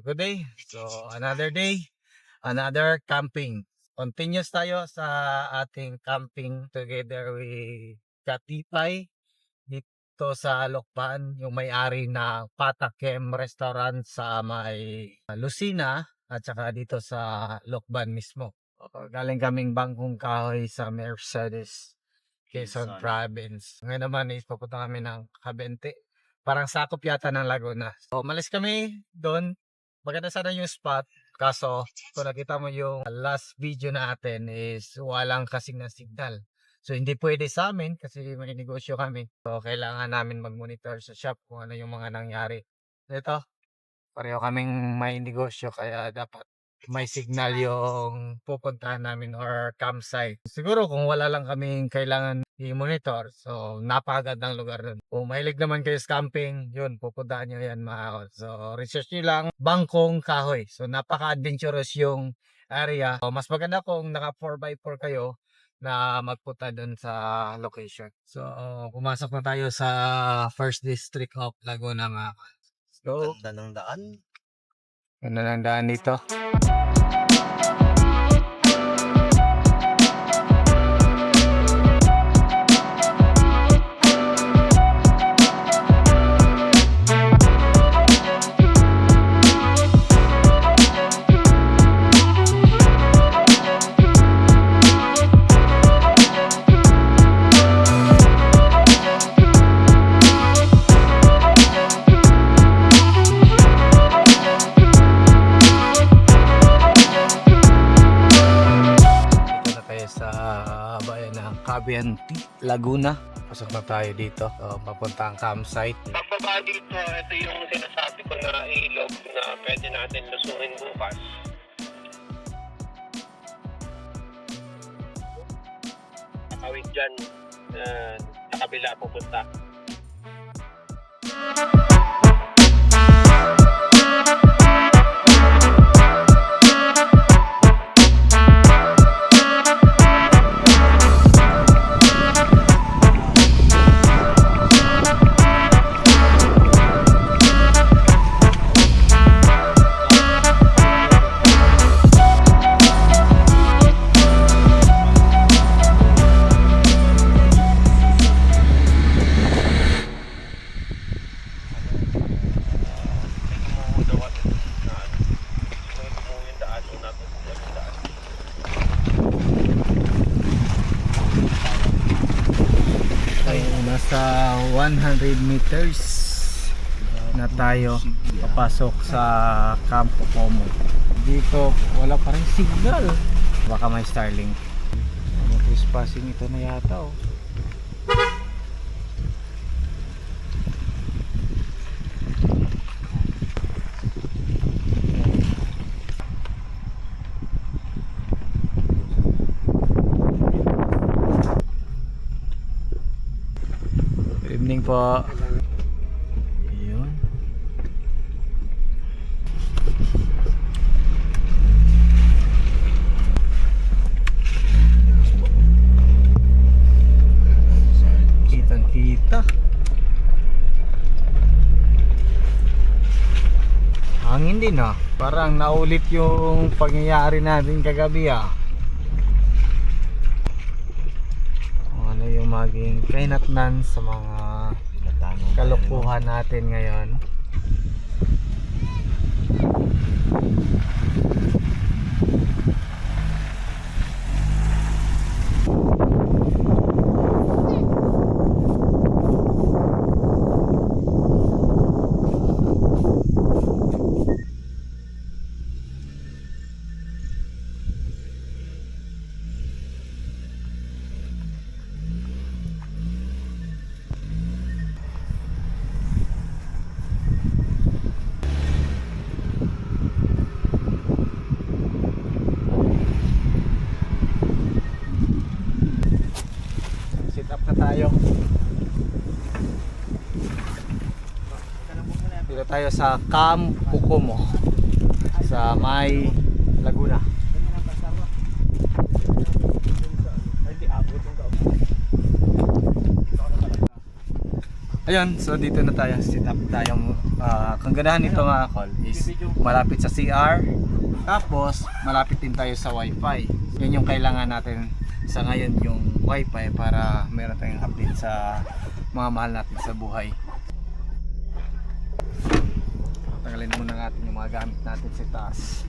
good day. So, another day, another camping. Continuous tayo sa ating camping together with Katipay dito sa Lokban, yung may-ari na Patakem Restaurant sa may Lucina at saka dito sa Lokban mismo. Galing kaming Bangkong Kahoy sa Mercedes, Quezon Province. Ngayon naman is papunta kami ng Kabente. Parang sakop yata ng Laguna. So, malis kami doon. Maganda sana yung spot. Kaso, kung nakita mo yung last video natin is walang kasing na signal. So, hindi pwede sa amin kasi may negosyo kami. So, kailangan namin mag-monitor sa shop kung ano yung mga nangyari. Ito, pareho kaming may negosyo kaya dapat may signal yung pupuntahan namin or campsite. Siguro kung wala lang kaming kailangan i-monitor, so napakagandang lugar nun. Kung mahilig naman kayo sa camping, yun, pupuntahan nyo yan mga. So research nyo lang, Bangkong Kahoy. So napaka-adventurous yung area. So, mas maganda kung naka 4x4 kayo na magpunta dun sa location. So pumasok na tayo sa first district of Laguna mga. So, Ganda ng daan. ano lang daan dito? Cabianti, Laguna. Pasok na tayo dito. So, papunta ang campsite. Pagbaba dito, ito yung sinasabi ko na ilog na pwede natin lusunin bukas. Nakawit dyan, sa kabila pupunta. Nasa 100 meters na tayo papasok sa Campo Como. Dito wala pa rin signal. Baka may Starlink. Trespassing ito na yata oh. Evening po. Ayun. Kitang kita. Hangin din ah. Parang naulit yung pangyayari natin kagabi ah. Ano yung maging kainatnan sa mga kalukuhan natin ngayon. Tayo. Dito tayo sa Campo Como sa may Laguna. Ayun, so dito na tayo, sit up tayo. Kaganahan nito mga kol is malapit sa CR, tapos malapit din tayo sa wifi. Yun yung kailangan natin sa ngayon, yung wifi, para meron tayong update sa mga mahal natin sa buhay. Tanggalin muna natin yung mga gamit natin sa taas.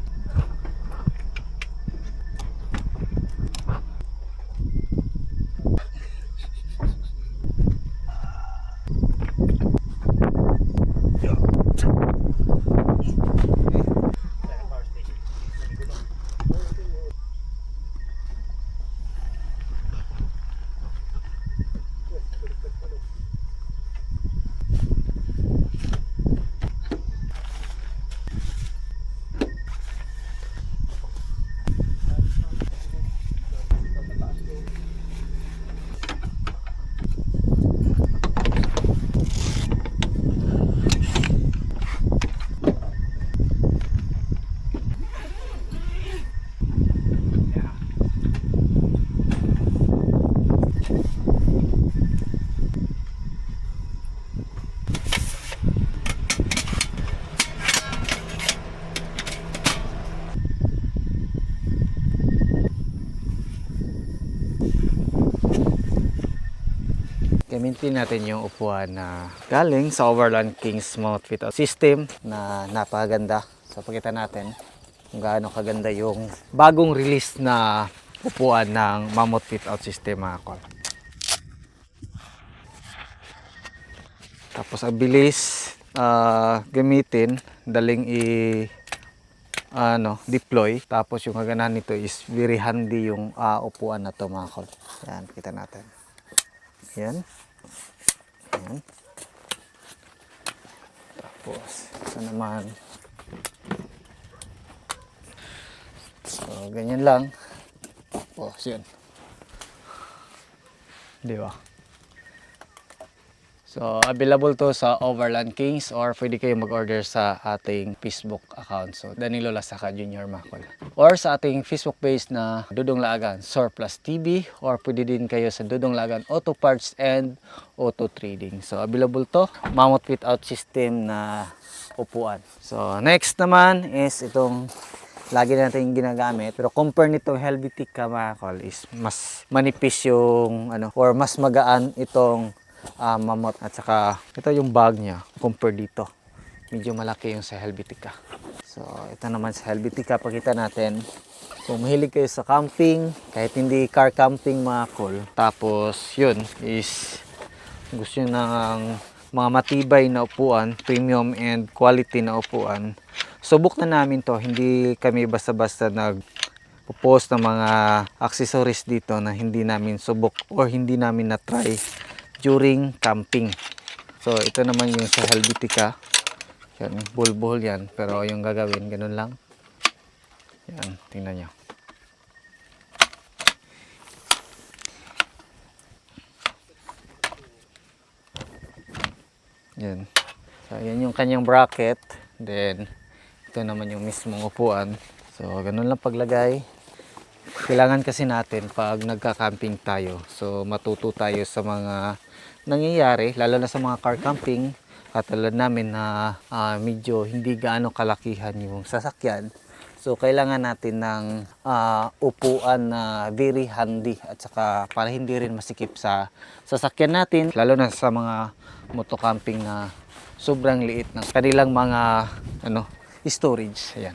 Gamitin natin yung upuan na galing sa Overland Kings Mount Fit Out System na napakaganda. So pakita natin kung gaano kaganda yung bagong release na upuan ng Mammoth Fit Out System mga kol. Tapos ang bilis gamitin, daling deploy. Tapos yung kaganahan nito is very handy yung upuan na to mga kol. Yan, kita natin. Yan. Yan. Tapos ito naman. So ganyan lang. Tapos yun. Di ba? So, available to sa Overland Kings, or pwede kayo mag-order sa ating Facebook account. So, Danilo Lasaka Jr. Makol. Or sa ating Facebook page na Dudong Lagan Surplus TV, or pwede din kayo sa Dudong Lagan Auto Parts and Auto Trading. So, available to. Mammoth Fit Out System na upuan. So, next naman is itong lagi natin ginagamit, pero compare nitong Helvetica Makol is mas manipis yung or mas magaan itong Mammoth, at saka ito yung bag niya compare dito, medyo malaki yung sa Helvetica. So ito naman sa Helvetica, pakita natin kung mahilig kayo sa camping, kahit hindi car camping mga kol, tapos yun is gusto nyo ng mga matibay na upuan, premium and quality na upuan, subok na namin to. Hindi kami basta-basta nag-post ng mga accessories dito na hindi namin subok or hindi namin na-try during camping. So ito naman yung sa Helvetica. Yan, bull yan, pero yung gagawin ganun lang. Yan, tingnan nyo. Yan. So yan yung kanyang bracket. Then ito naman yung mismong upuan. So ganun lang paglagay. Kailangan kasi natin pag nagka-camping tayo, so matuto tayo sa mga nangyayari, lalo na sa mga car camping, katulad namin na medyo hindi gaano kalakihan yung sasakyan. So kailangan natin ng upuan na very handy, at saka para hindi rin masikip sa sasakyan natin, lalo na sa mga motocamping na sobrang liit ng kanilang mga storage. Ayan.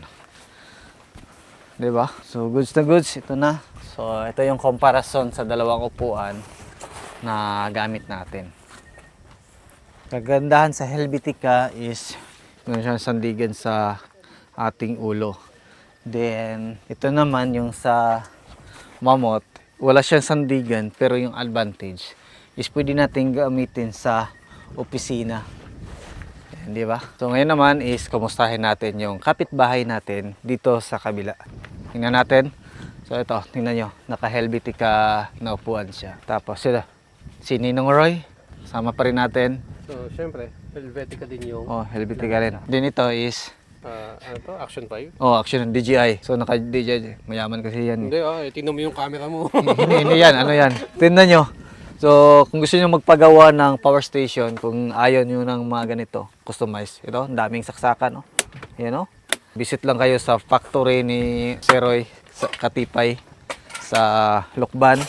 Diba? So goods na goods, ito na. So ito yung comparison sa dalawang upuan na gamit natin. Kagandahan sa Helvetica is meron siyang sandigan sa ating ulo. Then ito naman yung sa Mammoth, wala siyang sandigan, pero yung advantage is pwede natin gamitin sa opisina. Di ba? So ngayon naman is kumustahin natin yung kapitbahay natin dito sa kabila. Tingnan natin. So ito, tingnan nyo, naka Helvetica na upuan siya. Tapos sila, si Ninong Roy, sama pa rin natin. So, syempre, Helvetica din yung... Oh, Helvetica rin. Din ito is... ano to? Action 5? Oh, Action DJI. So naka DJI, mayaman kasi yan. Hindi tingnan mo yung camera mo. Hindi yan, ano yan. Tingnan nyo. So, kung gusto niyo magpagawa ng power station, kung ayaw niyo ng mga ganito, customize. Ito, ang daming saksakan, no? Yan, no? Visit lang kayo sa factory ni Seroy sa Katipay sa Lokban.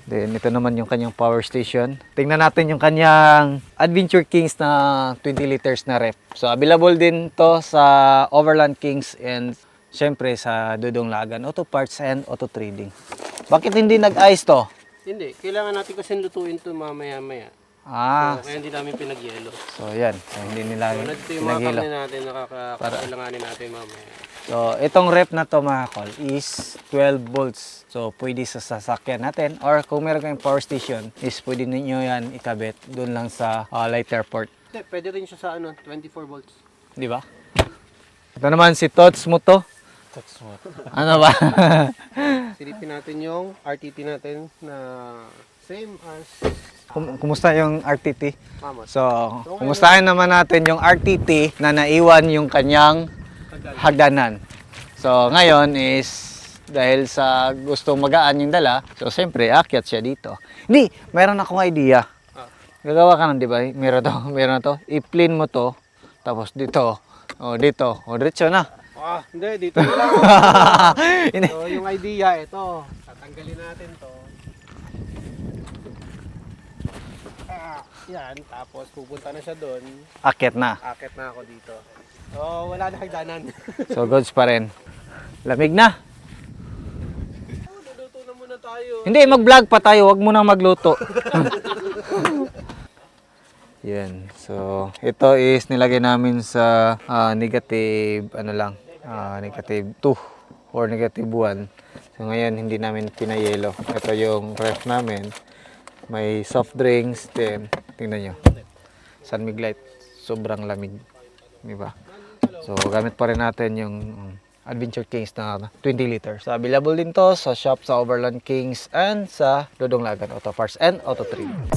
Then, ito naman yung kanyang power station. Tingnan natin yung kanyang Adventure Kings na 20 liters na ref. So, available din to sa Overland Kings and syempre sa Dudong Lagan. Auto Parts and Auto Trading. Bakit hindi nag-ice to? Hindi, kailangan natin kasi lutuin to mamaya-maya. Ah, So, kaya hindi namin pinagyelo. so yan. So, hindi nila So, ito yung mga pinaghilo. karne natin, nakakailanganin natin mamaya. So, itong ref na to mga kol is 12 volts. So, pwede sa sasakyan natin or kung meron kayong power station is pwede ninyo yan ikabit doon lang sa lighter port. Hindi, pwede rin siya sa 24 volts. Di ba? Ito naman si Tots mo to. Ano ba? Silipin natin yung RTT natin na same as Kumusta yung RTT? Mamot. So, kumustahin naman natin yung RTT na naiwan yung kanyang hagdanan. So, ngayon is dahil sa gusto magaan yung dala, so siyempre akyat siya dito. Hindi, meron akong idea. Gagawa ka ng, di ba? Meron to, meron to. I-plane mo to, tapos dito, diretso na. Hindi, dito lang. Hindi. So, yung idea, ito. Tatanggalin natin to. Yan, tapos pupunta na siya doon. Akyat na. Akit na ako dito. So, wala na hagdanan. So, goods pa rin. Lamig na. Luluto na muna tayo. Hindi, mag-vlog pa tayo. Huwag mo na magluto. Yan. So, ito is nilagay namin sa negative, negative 2 or negative 1. So, ngayon, hindi namin pinayelo. Ito yung ref namin. May soft drinks. Then, tingnan nyo. San Mig Light. Sobrang lamig. Diba? So, gamit pa rin natin yung Adventure Kings na 20 liters. So, available din to sa shop sa Overland Kings and sa Dudong Lagan Auto Parts and Auto Trading.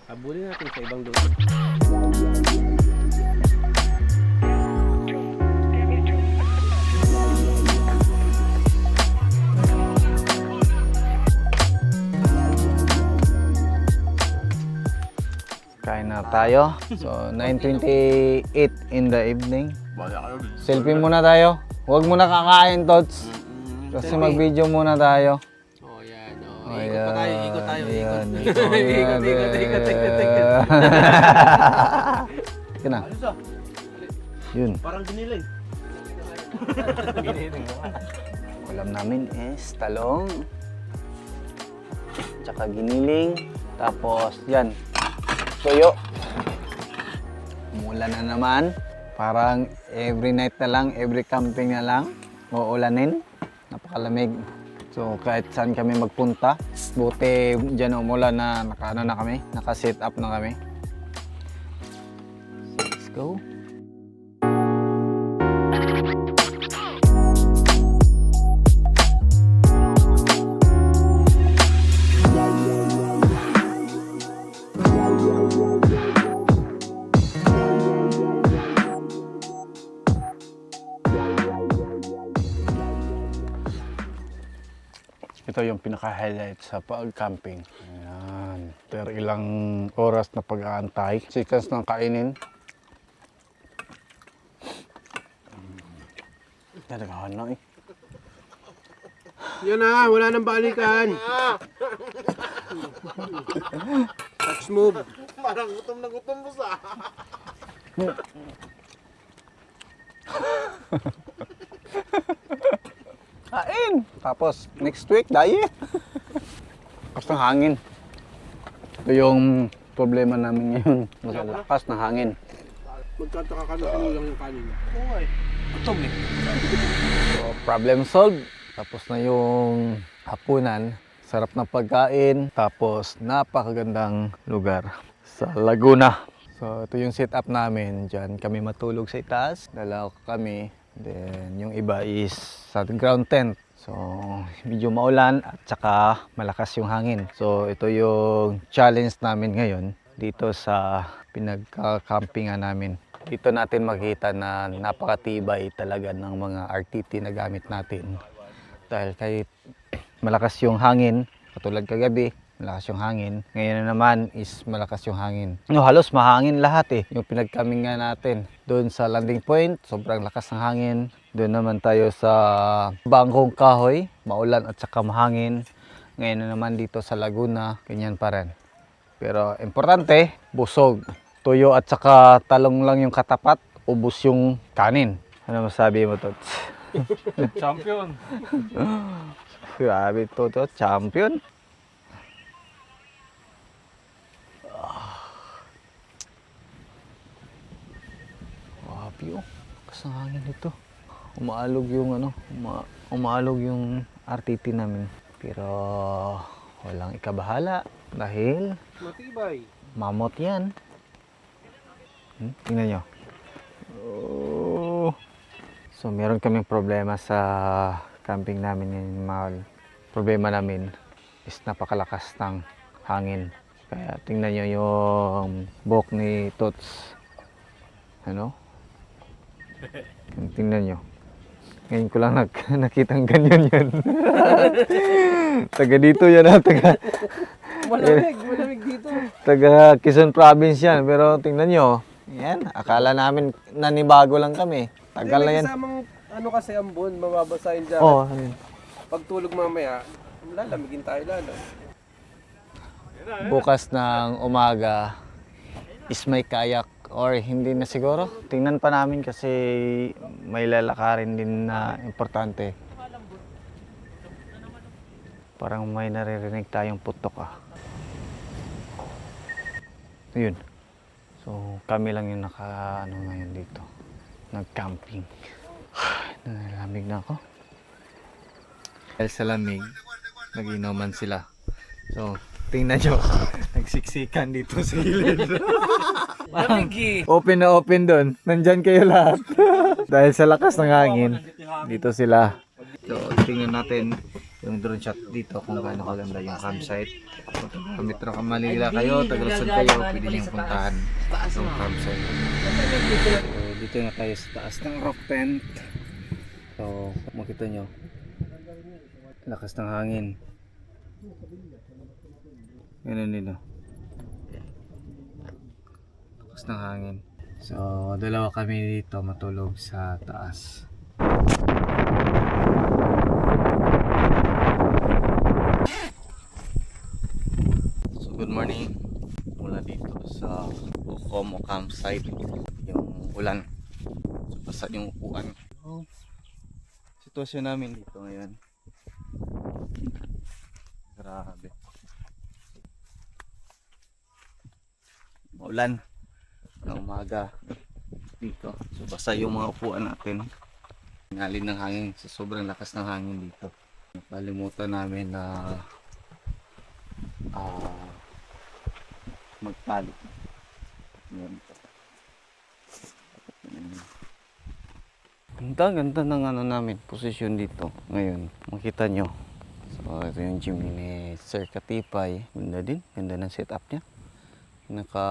Habulin natin sa ibang luto. Kain na tayo. So, 9:28 in the evening. Selfie muna tayo. Huwag muna kakain, Tots. Kasi mag-video muna tayo. Oh, yan. Oh. Oh, Ikot pa tayo, ikot tayo. Ayan, Ikot. Yan na. Yun. Parang giniling. Ulam namin is talong. Tsaka giniling. Tapos, yan. Toyo. Umulan na naman. Parang every night na lang, every camping na lang, uulanin. Napakalamig. So kahit saan kami magpunta, buti dyan umulan na nakaano na kami, naka-set up na kami. So, let's go. Ito yung pinaka-highlight sa pag-camping. Ayan. Pero ilang oras na pag-aantay. Seconds ng kainin. Nalagahan na eh. Yan na, wala nang balikan. Let's move. Parang gutom na gutom mo sa. Kain! Tapos, next week, diet. Lakas ng hangin. Ito yung problema namin ngayon. Lakas ng hangin. Magkataka ka na kinulang yung kanin. So, problem solved. Tapos na yung hapunan. Sarap ng pagkain. Tapos napakagandang lugar sa Laguna. So ito yung setup namin. Diyan kami matulog sa itaas. Dalawa kami. Then yung iba is sa ground tent. So medyo maulan at saka malakas yung hangin. So ito yung challenge namin ngayon dito sa pinagka-campingan namin. Dito natin makita na napakatibay talaga ng mga RTT na gamit natin. Dahil kahit malakas yung hangin, katulad kagabi, malakas yung hangin. Ngayon na naman is malakas yung hangin. No, halos mahangin lahat yung pinagkaminga natin. Doon sa landing point, sobrang lakas ng hangin. Doon naman tayo sa Bangkong Kahoy, maulan at saka mahangin. Ngayon na naman dito sa Laguna, ganyan pa rin. Pero importante, busog. Tuyo at saka talong lang yung katapat, ubos yung kanin. Ano masabi mo, Tots? Champion! Grabe to, champion. Grabe kasang hangin dito. Umaalog yung umaalog yung RTT namin. Pero walang ikabahala dahil Matibay! mamot yan. Tingnan nyo. Oh. So meron kaming problema sa camping namin ngayon, mahal. Problema namin is napakalakas ng hangin. Kaya tingnan nyo yung buhok ni Tots. Ano? Tingnan nyo. Ngayon ko lang nakitang ganyan yan. Taga dito yan Malamig dito. Taga Quezon Province yan. Pero tingnan nyo. Yan, akala namin nanibago lang kami. Tagal na yan. Kasamang ano kasi ambon, mababasa yung jacket. Oo, Pagtulog mamaya, lalamigin tayo lalo. bukas ng umaga is may kayak or hindi na siguro. Tingnan pa namin kasi may lalakarin din na importante. Parang may naririnig tayong putok Yun. So kami lang yung ngayon dito. Nag-camping. Nalamig na ako. Dahil sa lamig, nag-inuman sila. So, tingnan nyo. Nagsiksikan dito sa gilid. Open na open doon. Nandyan kayo lahat. Dahil sa lakas ng hangin, dito sila. So, tingnan natin yung drone shot dito kung gaano kaganda yung campsite. Kung taga Metro Manila kayo, taga Luzon kayo, pwede niyong puntahan yung campsite. So, dito na tayo sa taas ng rock tent. So, makita nyo, lakas ng hangin. Ganun din lakas ng hangin. So, dalawa kami dito matulog sa taas. So, good morning. Mula dito sa Ocomo campsite. Yung ulan. So, basa yung upuan. Sitwasyon namin dito ngayon. Grabe. Maulan na umaga dito. So basa yung mga upuan natin. Ngalin ng hangin. So, sobrang lakas ng hangin dito. Nakalimutan namin na magpalo. Ganda ng namin posisyon dito ngayon. Makita nyo. So ito yung gym ni Sir Katipay. Ganda din. Ganda ng setup niya. Naka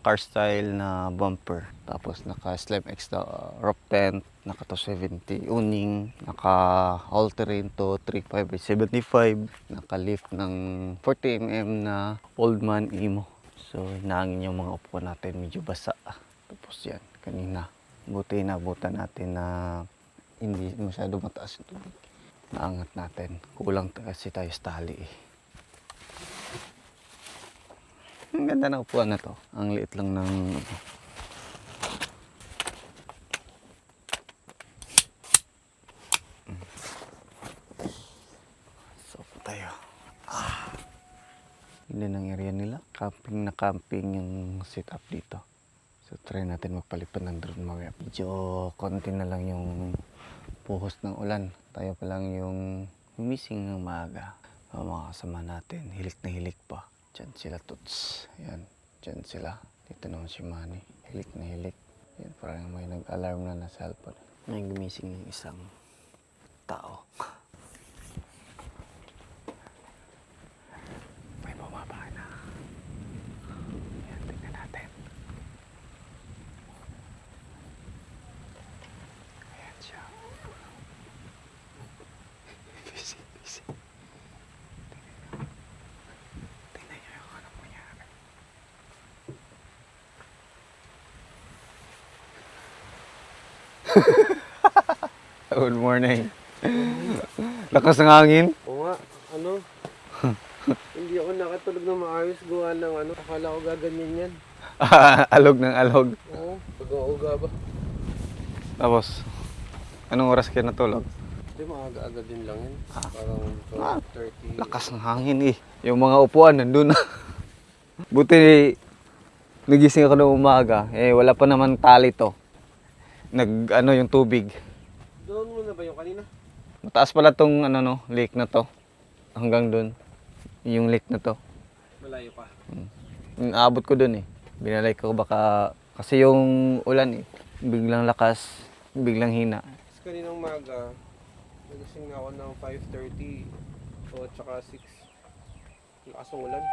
car style na bumper. Tapos naka Slim X na rope tent. Naka 270 uning. Naka all-terrain to 35/75. Naka lift ng 40mm na Oldman Emo. So hinaangin yung mga upuan natin. Medyo basa. Tapos yan. Kanina. Buti nabutan natin na hindi masyado mataas yung tubig. Naangat natin. Kulang kasi tayo sa tali Ang ganda ng upuan na to. Ang liit lang ng so tayo. Hindi ng area nila. Camping na camping yung setup dito. So try natin magpalipad ng drone mamaya. Medyo konti na lang yung puhos ng ulan. Tayo pa lang yung gumising ng maaga. Mga kasama natin, hilik na hilik pa. Diyan sila Toots. Yan, diyan sila. Dito naman si Manny. Hilik na hilik. Yan, parang may nag-alarm na na cellphone. May gumising ng isang tao. May bumaba na. Yan, tingnan natin. Ayan siya. Busy, busy. Tingnan niyo yung ano nangyari. Good morning. Lakas ng hangin. Oo nga, ano? Hindi ako nakatulog na maayos gawa ng ano. Akala ko gaganyan yan. Alog ng alog. Oo, pag-uuga ba? Tapos, anong oras kayo natulog? Hindi, maaga-aga din lang yan. Parang 12:30. Lakas ng hangin eh. Yung mga upuan nandun na. Buti nagising ako ng umaga. Eh, wala pa naman tali to. Yung tubig. Doon muna ba yung kanina? Mataas pala tong lake na to. Hanggang dun. Yung lake na to. Malayo pa. Naabot ko dun eh. Binalay ko baka kasi yung ulan eh. Biglang lakas, biglang hina. Tapos kaninang umaga, nagising na ako ng 5:30 o tsaka 6. Lakas ng ulan.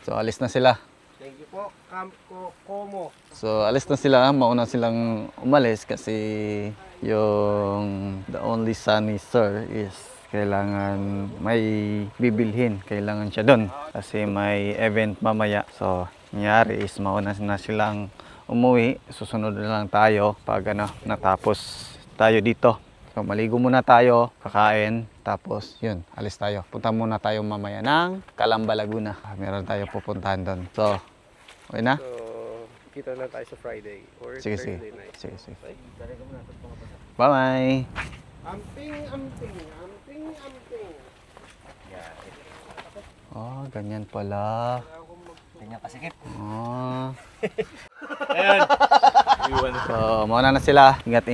So, alis na sila. Thank you po, Camp Como. So, alis na sila. Mauna silang umalis kasi yung the only son ni Sir is kailangan may bibilhin. Kailangan siya doon kasi may event mamaya. So, nangyari is mauna na silang umuwi. Susunod na lang tayo pag natapos tayo dito. So, maligo muna tayo, kakain, tapos yun, alis tayo. Punta muna tayo mamaya ng Calamba, Laguna. Meron tayo pupuntahan doon. So, okay na? So, kita na tayo sa Friday or Sige, sige. Thursday night. Sige, sige. Okay? Bye-bye! Amping, amping, amping, amping. Oh, ganyan pala. Ganyan kasikip. Oh. Ayan. So, mauna na sila. Ingat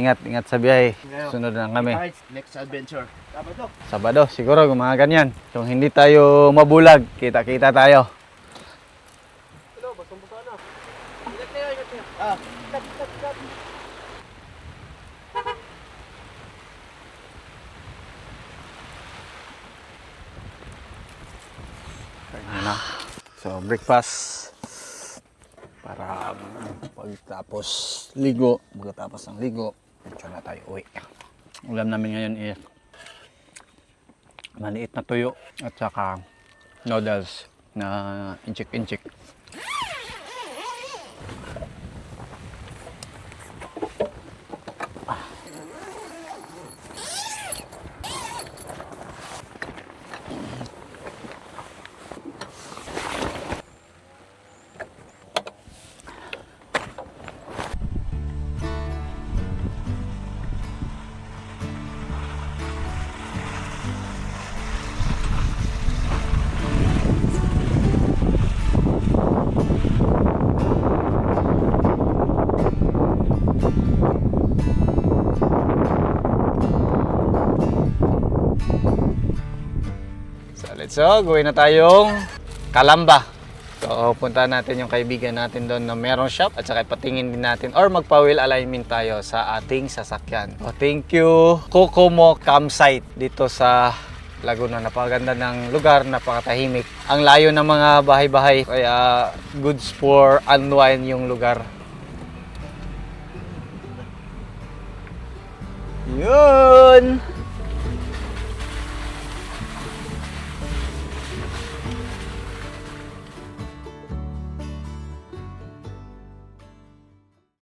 sa biyahe. Sunod na kami. Next adventure. Sabado. Sabado, siguro mga ganyan. Kung hindi tayo mabulag, kita-kita tayo. Hello, basang-basa na. Ingat kayo, ingat kayo. Cut. Kaya na. So, breakfast. Para pagtapos ligo, pagkatapos ng ligo, medyo na tayo uwi. Ulam namin ngayon is maliit na tuyo at saka noodles na inchik-inchik. Let's go, gawin na tayong Calamba. So, punta natin yung kaibigan natin doon na merong shop at saka patingin din natin or magpa-wheel alignment tayo sa ating sasakyan. Oh, thank you Kokomo Campsite dito sa Laguna. Napakaganda ng lugar, napakatahimik. Ang layo ng mga bahay-bahay kaya goods for unwind yung lugar. Yun!